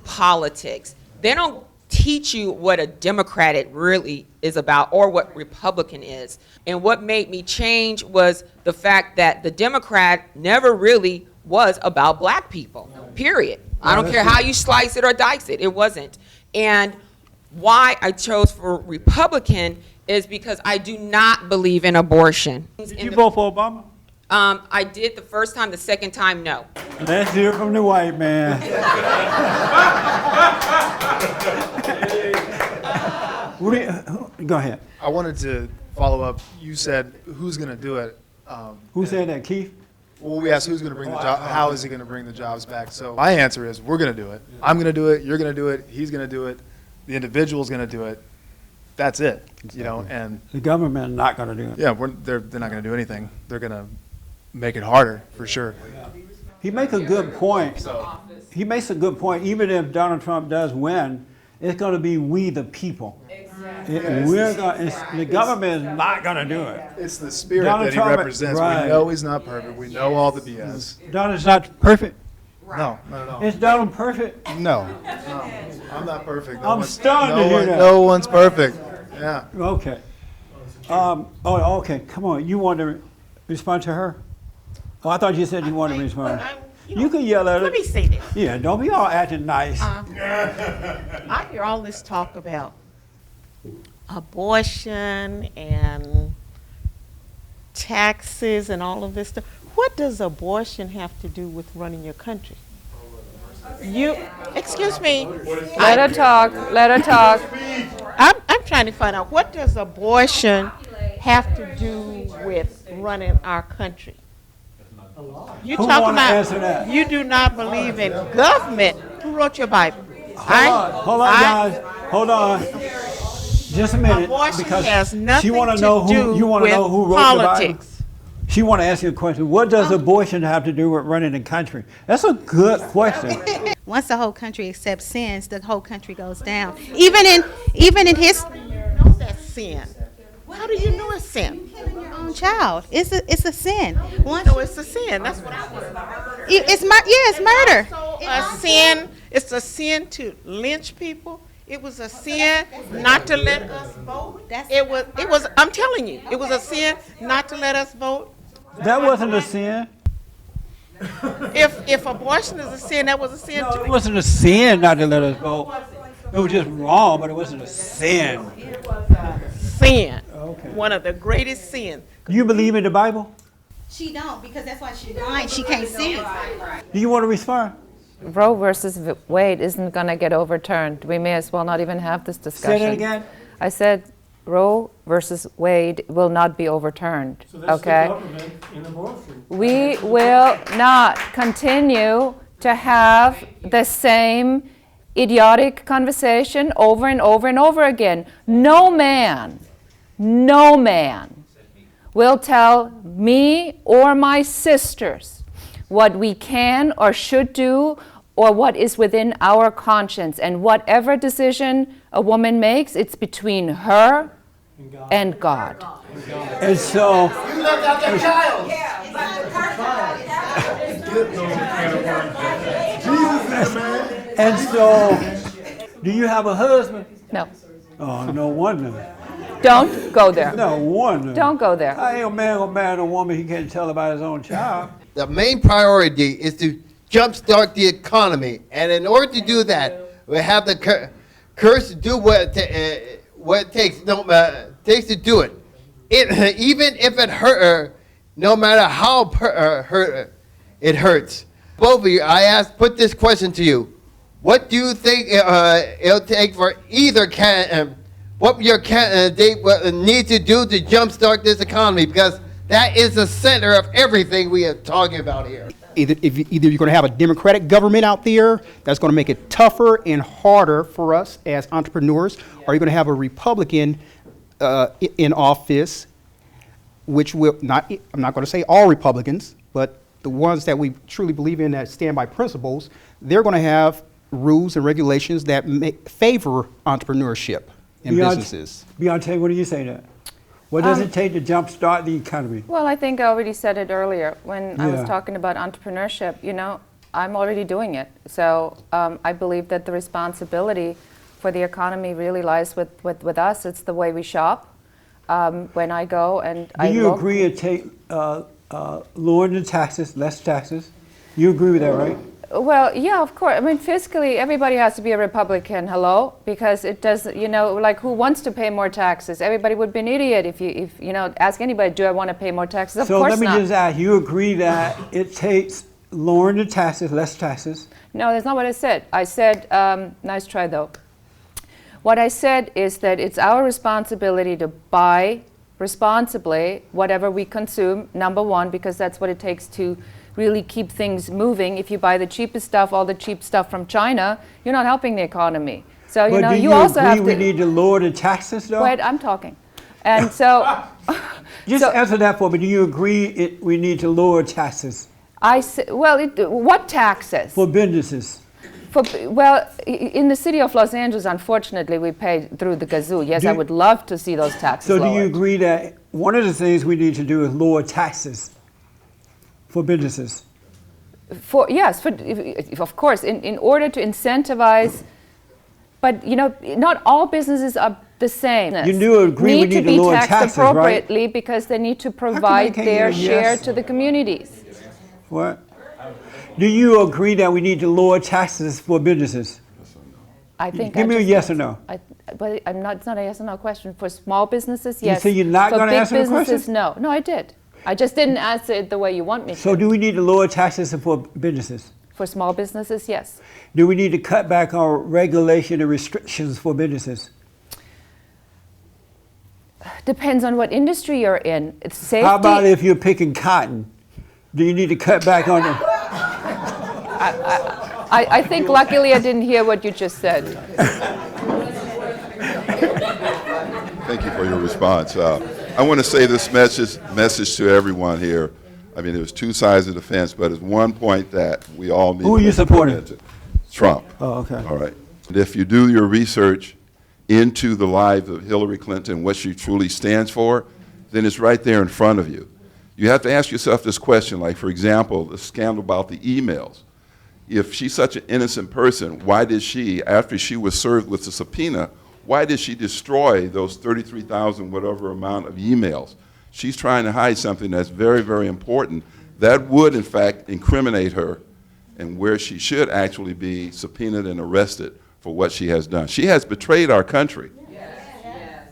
politics. They don't teach you what a Democrat really is about or what Republican is. And what made me change was the fact that the Democrat never really was about black people, period. I don't care how you slice it or dice it, it wasn't. And why I chose for Republican is because I do not believe in abortion. Did you vote for Obama? I did the first time, the second time, no. Let's hear it from the white man. Go ahead. I wanted to follow up. You said, who's going to do it? Who said that, Keith? Well, we asked who's going to bring the job, how is he going to bring the jobs back? So my answer is, we're going to do it. I'm going to do it, you're going to do it, he's going to do it, the individual's going to do it. That's it, you know, and The government is not going to do it. yeah, they're not going to do anything. They're going to make it harder, for sure. He makes a good point. He makes a good point. Even if Donald Trump does win, it's going to be we the people. The government is not going to do it. It's the spirit Donald that he Trump- represents. right. We know he's not perfect. We know all the BS. Donald's not perfect. No, not at all. Is Donald perfect? No, I'm not perfect. I'm stunned to hear that. No one's perfect. Yeah. Okay. Okay. Come on. You want to respond to her? Oh, I thought you said you wanted to respond. You can yell at her. Let me say this. Yeah, don't be all acting nice. I hear all this talk about abortion and taxes and all of this stuff. What does abortion have to do with running your country? Excuse me. Let her talk. Let her talk. I'm trying to find out, what does abortion have to do with running our country? You Who talking wanna about answer that? you do not believe in government. Who wrote your Bible? Hold on, guys. Hold on. Just a minute, Abortion because has nothing she want to to know who do you want to with know who wrote politics. the Bible. She want to ask you a question. What does abortion have to do with running the country? That's a good question. Once the whole country accepts sins, the whole country goes down. Even in his Know that sin. How do you know it's sin? killing your own child, it's a sin. Once No, it's a sin. That's what I want. it's murder. A sin. It's a sin to lynch people. It was a sin not to let us vote. It was. I'm telling you, it was a sin not to let us vote. That wasn't a sin. If abortion is a sin, that was a sin No, too. it wasn't a sin not to let us vote. It was just wrong, but it wasn't a sin. Sin. Okay. One of the greatest sins. You believe in the Bible? She don't, because that's why she's blind. She can't see. Do you want to respond? Roe versus Wade isn't going to get overturned. We may as well not even have this discussion. Say that again. I said Roe versus Wade will not be overturned. Okay? We will not continue to have the same idiotic conversation over and over and over again. No man will tell me or my sisters what we can or should do or what is within our conscience. And whatever decision a woman makes, it's between her and God. And so, You left out that child. and so, do you have a husband? No, Oh, no wonder. don't go there. No wonder. Don't go there. How ain't a man gonna marry a woman he can't tell about his own child? The main priority is to jumpstart the economy, and in order to do that, we have the courage to do what it takes. Takes to do it. Even if it hurt her, no matter how hurt it hurts. Both of you, put this question to you: what do you think it'll take for either what your candidate will need to do to jumpstart this economy? Because that is the center of everything we are talking about here. Either you're going to have a Democratic government out there that's going to make it tougher and harder for us as entrepreneurs, or you're going to have a Republican in office, which will not, I'm not going to say all Republicans, but the ones that we truly believe in that stand by principles, they're going to have rules and regulations that favor entrepreneurship and businesses. Beyonce, what do you say to that? What does it take to jumpstart the economy? Well, I think I already said it earlier when I Yeah. was talking about entrepreneurship. You know, I'm already doing it. So I believe that the responsibility for the economy really lies with us. It's the way we shop. When I go and I Do you look, agree it take lowering the taxes, less taxes? You agree with that, right? Well, yeah, of course. I mean, fiscally, everybody has to be a Republican, hello? Because it does, you know, like who wants to pay more taxes? Everybody would be an idiot if you know, ask anybody, do I want to pay more taxes? Of So course let me not. just ask, you agree that it takes lowering the taxes, less taxes? No, that's not what I said. I said, nice try though. What I said is that it's our responsibility to buy responsibly whatever we consume, number one, because that's what it takes to really keep things moving. If you buy the cheapest stuff, all the cheap stuff from China, you're not helping the economy. So, you But know, do you you also agree have to... we need to lower the taxes, though? Wait, I'm talking. And so... Just answer that for me. Do you agree we need to lower taxes what taxes? for businesses? In the city of Los Angeles, unfortunately, we pay through the gazoo. Yes, I would love to see those taxes So do lowered. you agree that one of the things we need to do is lower taxes for businesses? Yes, of course, in order to incentivize, but you know, not all businesses are the same. You do agree we need to lower taxed taxes, right? appropriately because they need to provide can't their hear a share yes? to the communities. What? Do you agree that we need to lower taxes for businesses? I think. Give me a yes or no. But I'm not. It's not a yes or no question. For small businesses, You yes. say you're not For gonna big answer the question? businesses, no. No, I did. I just didn't answer it the way you want me to. So do we need to lower taxes for businesses? For small businesses, yes. Do we need to cut back on regulation and restrictions for businesses? Depends on what industry you're in. It's safety. How about if you're picking cotton? Do you need to cut back on the? I think luckily I didn't hear what you just said. Thank you for your response. I want to say this message to everyone here. I mean, there's two sides of the fence, but it's one point that we all need. Who are you supporting? Trump. Oh, okay. All right. And if you do your research into the lives of Hillary Clinton, what she truly stands for, then it's right there in front of you. You have to ask yourself this question, like, for example, the scandal about the emails. If she's such an innocent person, why did she, after she was served with the subpoena, why did she destroy those 33,000 whatever amount of emails? She's trying to hide something that's very, very important. That would, in fact, incriminate her, and where she should actually be subpoenaed and arrested for what she has done. She has betrayed our country.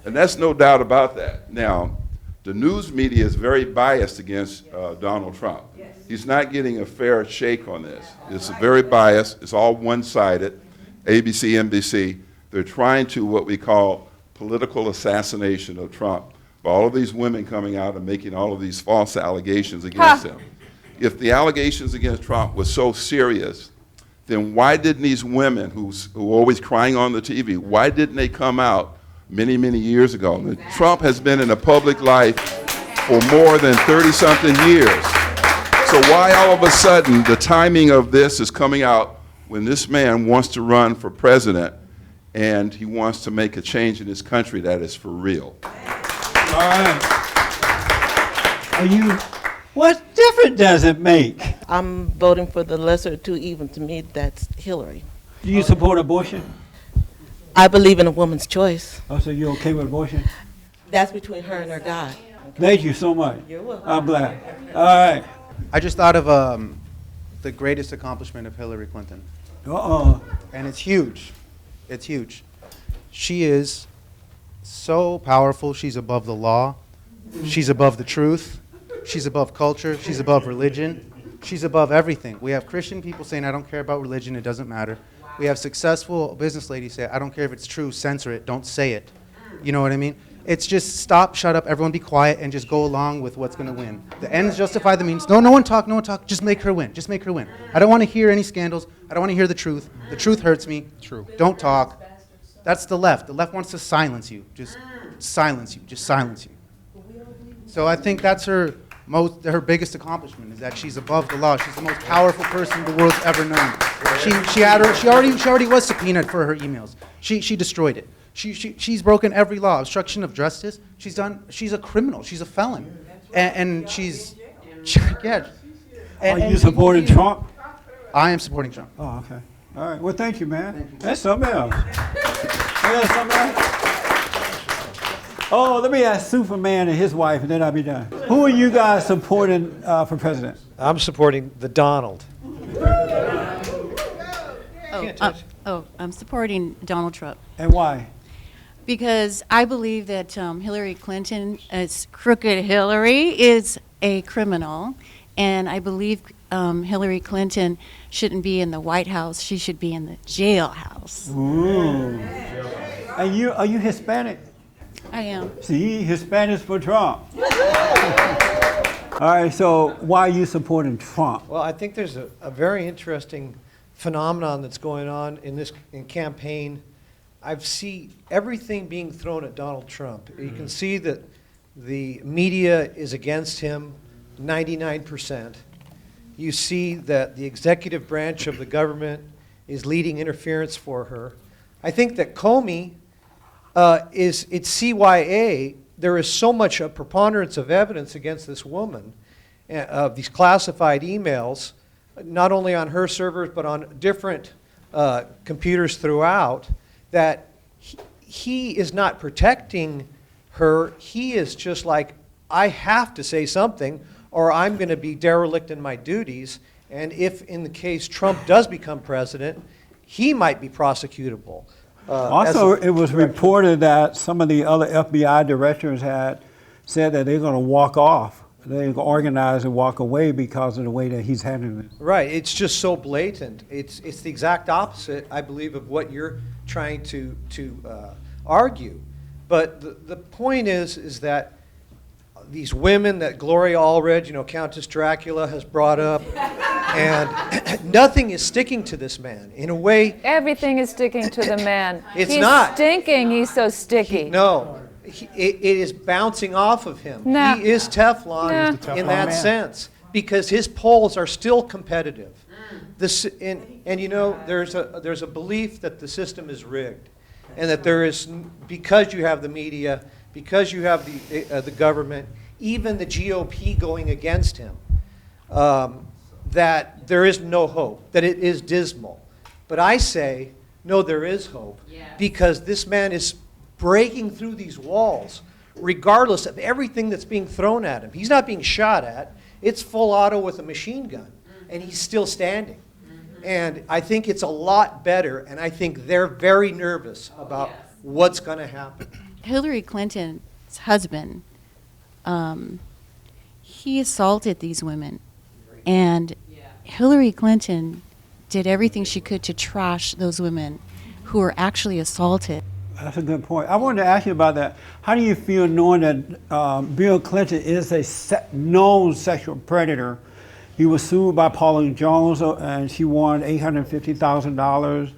And that's no doubt about that. Now, the news media is very biased against Donald Trump. He's not getting a fair shake on this. It's very biased. It's all one-sided. ABC, NBC, they're trying to what we call political assassination of Trump by all of these women coming out and making all of these false allegations against him. If the allegations against Trump were so serious, then why didn't these women who were always crying on the TV, why didn't they come out many, many years ago? I mean, Trump has been in the public life for more than 30-something years. So why all of a sudden the timing of this is coming out when this man wants to run for president and he wants to make a change in this country that is for real? All right. What difference does it make? I'm voting for the lesser of two evils. To me, that's Hillary. Do you support abortion? I believe in a woman's choice. Oh, so you're okay with abortion? That's between her and her God. Thank you so much. You're welcome. I'm glad. All right. I just thought of the greatest accomplishment of Hillary Clinton. And it's huge. It's huge. She is so powerful. She's above the law. She's above the truth. She's above culture. She's above religion. She's above everything. We have Christian people saying, I don't care about religion, it doesn't matter. We have successful business ladies say, I don't care if it's true, censor it, don't say it. You know what I mean? It's just stop, shut up, everyone be quiet, and just go along with what's going to win. The ends justify the means. No one talk, just make her win, just make her win. I don't want to hear any scandals. I don't want to hear the truth. The truth hurts me. True. Don't talk. That's the left. The left wants to silence you. Just silence you. Just silence you. So I think that's her biggest accomplishment, is that she's above the law. She's the most powerful person the world's ever known. She already was subpoenaed for her emails. She destroyed it. She's broken every law. Obstruction of justice. She's a criminal. She's a felon. And she's yeah. Are you supporting Trump? I am supporting Trump. Oh, okay. All right. Well, thank you, man. That's something else. That's something else. Oh, let me ask Superman and his wife, and then I'll be done. Who are you guys supporting for president? I'm supporting the Donald. I'm supporting Donald Trump. And why? Because I believe that Hillary Clinton, crooked Hillary, is a criminal, and I believe Hillary Clinton shouldn't be in the White House. She should be in the jailhouse. Ooh. Are you Hispanic? I am. See, Hispanics for Trump. All right, so why are you supporting Trump? Well, I think there's a very interesting phenomenon that's going on in campaign. I see everything being thrown at Donald Trump. You can see that the media is against him 99%. You see that the executive branch of the government is leading interference for her. I think that Comey it's CYA. There is so much a preponderance of evidence against this woman of these classified emails, not only on her servers but on different computers throughout, that he is not protecting her. He is just like, I have to say something or I'm going to be derelict in my duties, and if in the case Trump does become president, he might be prosecutable. Also, it was reported that some of the other FBI directors had said that they're going to walk off. They're going to organize and walk away because of the way that he's handling it. Right. It's just so blatant. It's the exact opposite, I believe, of what you're trying to argue. But the point is that these women that Gloria Allred, Countess Dracula, has brought up, and nothing is sticking to this man. In a way, Everything is sticking to the man. It's He's not. stinking. He's so sticky. it is bouncing off of him. No. He is Teflon No. He's the in Teflon that man. sense, because his polls are still competitive. There's a belief that the system is rigged, and that there is, because you have the media, because you have the government, even the GOP going against him, that there is no hope, that it is dismal. But I say, no, there is hope, because this man is breaking through these walls, regardless of everything that's being thrown at him. He's not being shot at. It's full auto with a machine gun, and he's still standing. And I think it's a lot better, and I think they're very nervous about what's going to happen. Hillary Clinton's husband, he assaulted these women, and Hillary Clinton did everything she could to trash those women who were actually assaulted. That's a good point. I wanted to ask you about that. How do you feel knowing that Bill Clinton is a known sexual predator? He was sued by Pauline Jones, and she won $850,000.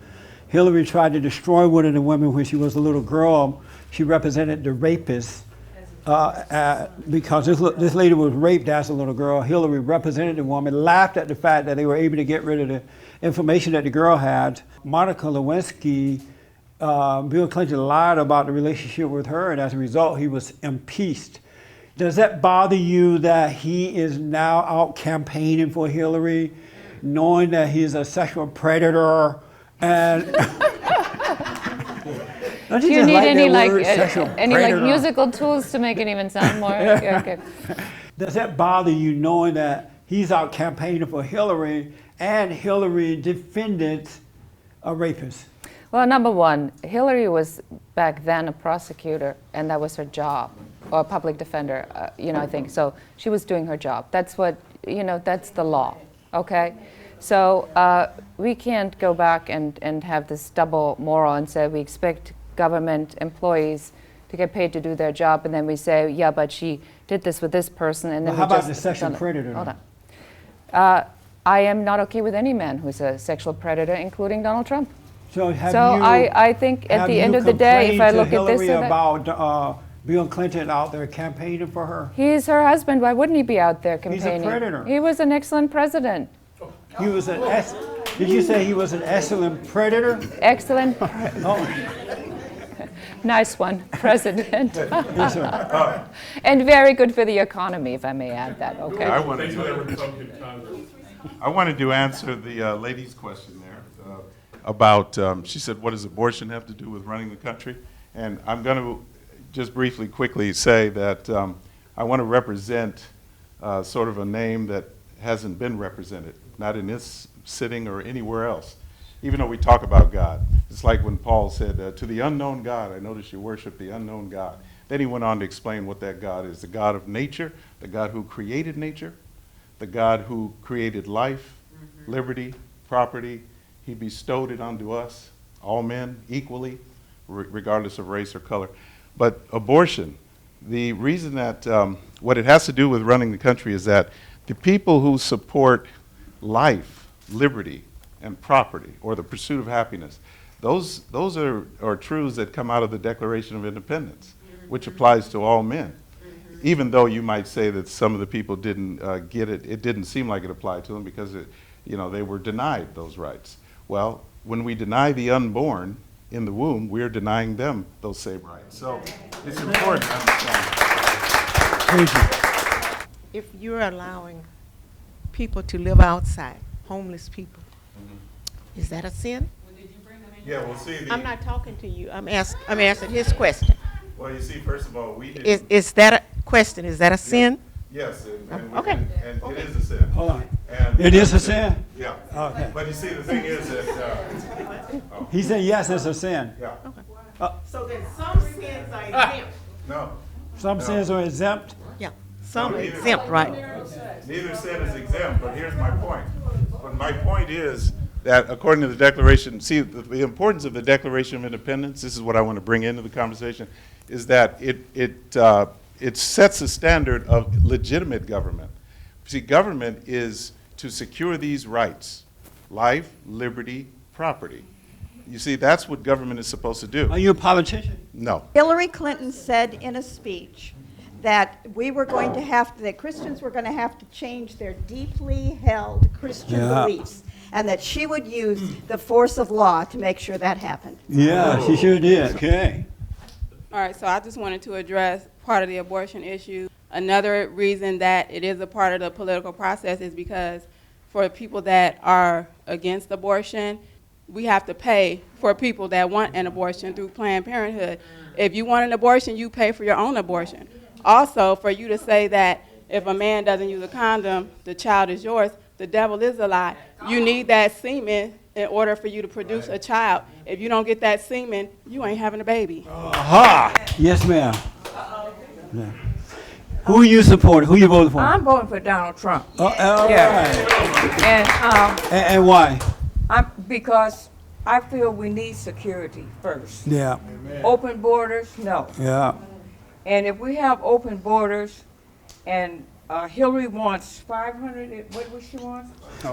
Hillary tried to destroy one of the women when she was a little girl. She represented the rapist because this lady was raped as a little girl. Hillary represented the woman, laughed at the fact that they were able to get rid of the information that the girl had. Monica Lewinsky, Bill Clinton lied about the relationship with her, and as a result, he was impeached. Does that bother you that he is now out campaigning for Hillary, knowing that he's a sexual predator? And Do you need any musical tools to make it even sound more? Okay. Does that bother you knowing that he's out campaigning for Hillary and Hillary defended a rapist? Well, number one, Hillary was back then a prosecutor, and that was her job, or a public defender, I think. So she was doing her job. That's what, that's the law, okay? So we can't go back and have this double moral and say we expect government employees to get paid to do their job, and then we say, yeah, but she did this with this person, and then how about the sexual predator? Hold on. I am not okay with any man who's a sexual predator, including Donald Trump. I think at the end of the day, if I look at this or that, about Bill Clinton out there campaigning for her? He's her husband. Why wouldn't he be out there campaigning? He's a predator. He was an excellent president. He was did you say he was an excellent predator? Excellent. Nice one, president. Yes, sir. And very good for the economy, if I may add that, okay? I wanted to answer the lady's question there about, she said, what does abortion have to do with running the country? And I'm going to just briefly, quickly say that I want to represent sort of a name that hasn't been represented, not in this sitting or anywhere else, even though we talk about God. It's like when Paul said, to the unknown God, I notice you worship the unknown God. Then he went on to explain what that God is, the God of nature, the God who created nature, the God who created life, liberty, property. He bestowed it unto us, all men, equally, regardless of race or color. But abortion, the reason that what it has to do with running the country is that the people who support life, liberty, and property, or the pursuit of happiness, those are truths that come out of the Declaration of Independence, which applies to all men. Even though you might say that some of the people didn't get it, it didn't seem like it applied to them because they were denied those rights. Well, when we deny the unborn in the womb, we're denying them those same rights. So it's important to understand. Thank you. If you're allowing people to live outside, homeless people, is that a sin? Yeah, well, see, I'm not talking to you. I'm answering his question. Well, you see, first of all, we did. Is that a question? Is that a sin? Yes, and Okay. It is a sin. Hold on. And it is a sin? Yeah. Okay. But you see, the thing is that... He said, yes, it's a sin. Yeah. So then some sins are exempt. No. Some sins are exempt? Yeah. Some are exempt, right? Neither sin is exempt, but here's my point. But my point is that according to the Declaration, see, the importance of the Declaration of Independence, this is what I want to bring into the conversation, is that it it sets a standard of legitimate government. See, government is to secure these rights: life, liberty, property. You see, that's what government is supposed to do. Are you a politician? No. Hillary Clinton said in a speech that that Christians were going to have to change their deeply held Christian beliefs, and that she would use the force of law to make sure that happened. Yeah, she sure did. Okay. All right, so I just wanted to address part of the abortion issue. Another reason that it is a part of the political process is because for people that are against abortion, we have to pay for people that want an abortion through Planned Parenthood. If you want an abortion, you pay for your own abortion. Also, for you to say that if a man doesn't use a condom, the child is yours, the devil is a lie. You need that semen in order for you to produce a child. If you don't get that semen, you ain't having a baby. Aha! Yes, ma'am. Yeah. Who you support? Who you voting for? I'm voting for Donald Trump. All right. And why? Because I feel we need security first. Yeah. Open borders, no. Yeah. And if we have open borders, and Hillary wants 500, what was she want?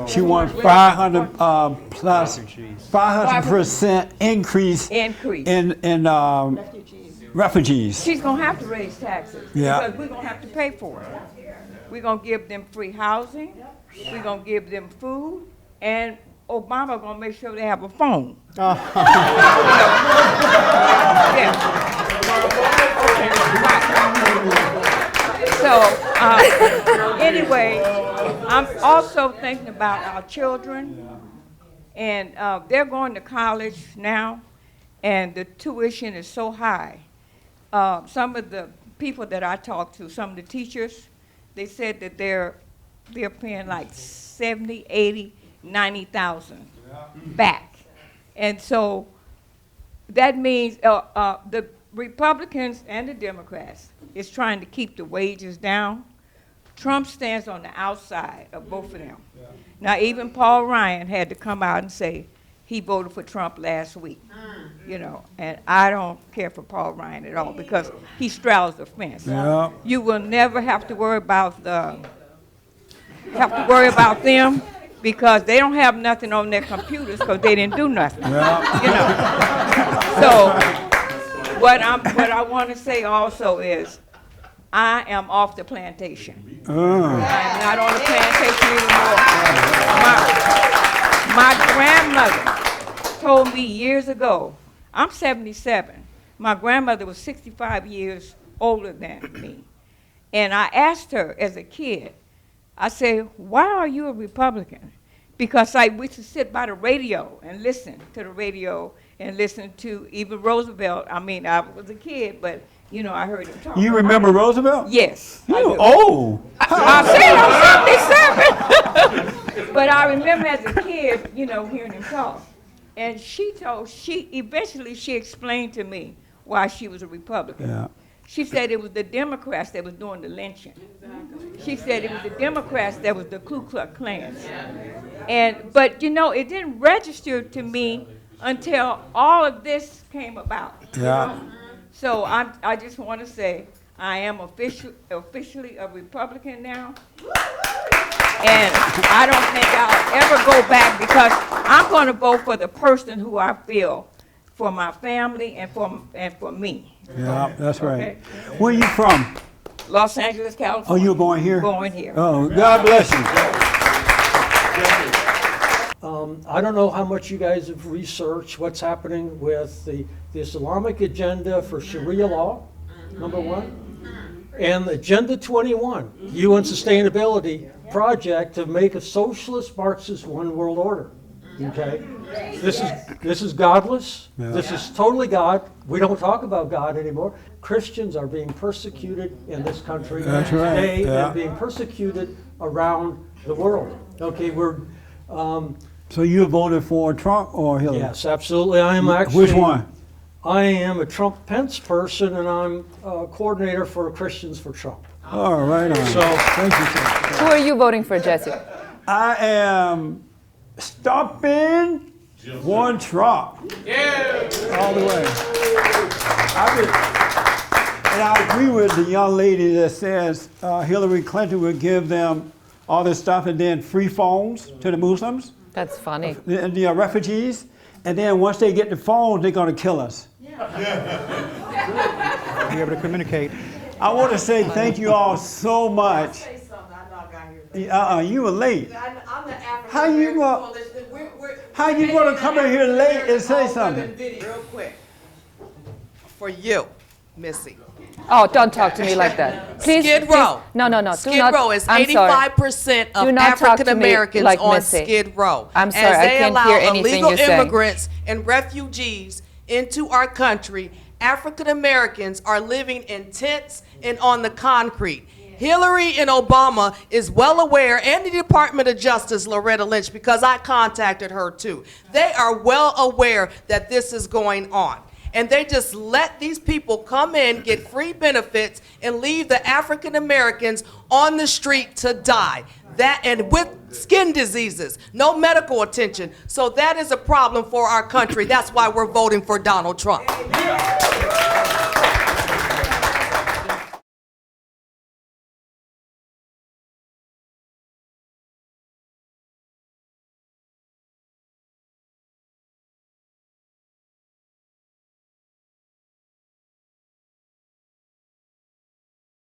She wants 500 plus 500% increase in refugees. She's gonna have to raise taxes. Yeah. Because we're gonna have to pay for it. We're gonna give them free housing. We're gonna give them food, and Obama gonna make sure they have a phone. So anyway, I'm also thinking about our children, and they're going to college now, and the tuition is so high. Some of the people that I talked to, some of the teachers, they said that they're paying like 70, 80, 90,000 back. And so that means the Republicans and the Democrats is trying to keep the wages down. Trump stands on the outside of both of them. Now, even Paul Ryan had to come out and say he voted for Trump last week, you know, and I don't care for Paul Ryan at all because he straddles the fence. Yeah. You will never have to worry about them because they don't have nothing on their computers because they didn't do nothing. Yeah. You know. So what I want to say also is I am off the plantation. I'm not on the plantation anymore. My grandmother told me years ago, I'm 77. My grandmother was 65 years older than me. And I asked her as a kid, I said, why are you a Republican? Because we used to sit by the radio and listen to the radio and listen to even Roosevelt. I mean, I was a kid, but, you know, I heard him talk. You remember Roosevelt? Yes. You old. I said I'm 77. But I remember as a kid, you know, hearing him talk. And eventually she explained to me why she was a Republican. Yeah. She said it was the Democrats that was doing the lynching. She said it was the Democrats that was the Ku Klux Klan. But you know, it didn't register to me until all of this came about. Yeah. So I just want to say I am officially a Republican now. And I don't think I'll ever go back because I'm going to vote for the person who I feel for my family and for me. Yeah, that's right. Okay. Where are you from? Los Angeles, California. Oh, you were born here? Born here. Oh, God bless you. I don't know how much you guys have researched what's happening with the Islamic agenda for Sharia law, number one, and Agenda 21, UN Sustainability Project to make a socialist Marxist one world order. Okay, this is godless. Yeah. This is totally God. We don't talk about God anymore. Christians are being persecuted in this country That's right. today Yeah. and being persecuted around the world. Okay, we're. So you voted for Trump or Hillary? Yes, absolutely. I am actually. Which one? I am a Trump-Pence person, and I'm a coordinator for Christians for Trump. All right. So thank you, sir. Who are you voting for, Jesse? I am stopping one Trump. Yeah. All the way. And I agree with the young lady that says Hillary Clinton would give them all this stuff and then free phones to the Muslims. That's funny. The refugees. And then once they get the phones, they're going to kill us. Be able to communicate. I want to say thank you all so much. You were late. How you going to come in here late and say something? Real quick. For you, Missy. Oh, don't talk to me like that. Please, Skid Row. Please. No. Skid Row is 85% of African Americans like on Missy. Skid Row. I'm sorry, as I they can't allow hear anything illegal you're saying. immigrants and refugees into our country, African Americans are living in tents and on the concrete. Hillary and Obama is well aware, and the Department of Justice, Loretta Lynch, because I contacted her too. They are well aware that this is going on. And they just let these people come in, get free benefits, and leave the African Americans on the street to die. That, and with skin diseases, no medical attention. So that is a problem for our country. That's why we're voting for Donald Trump.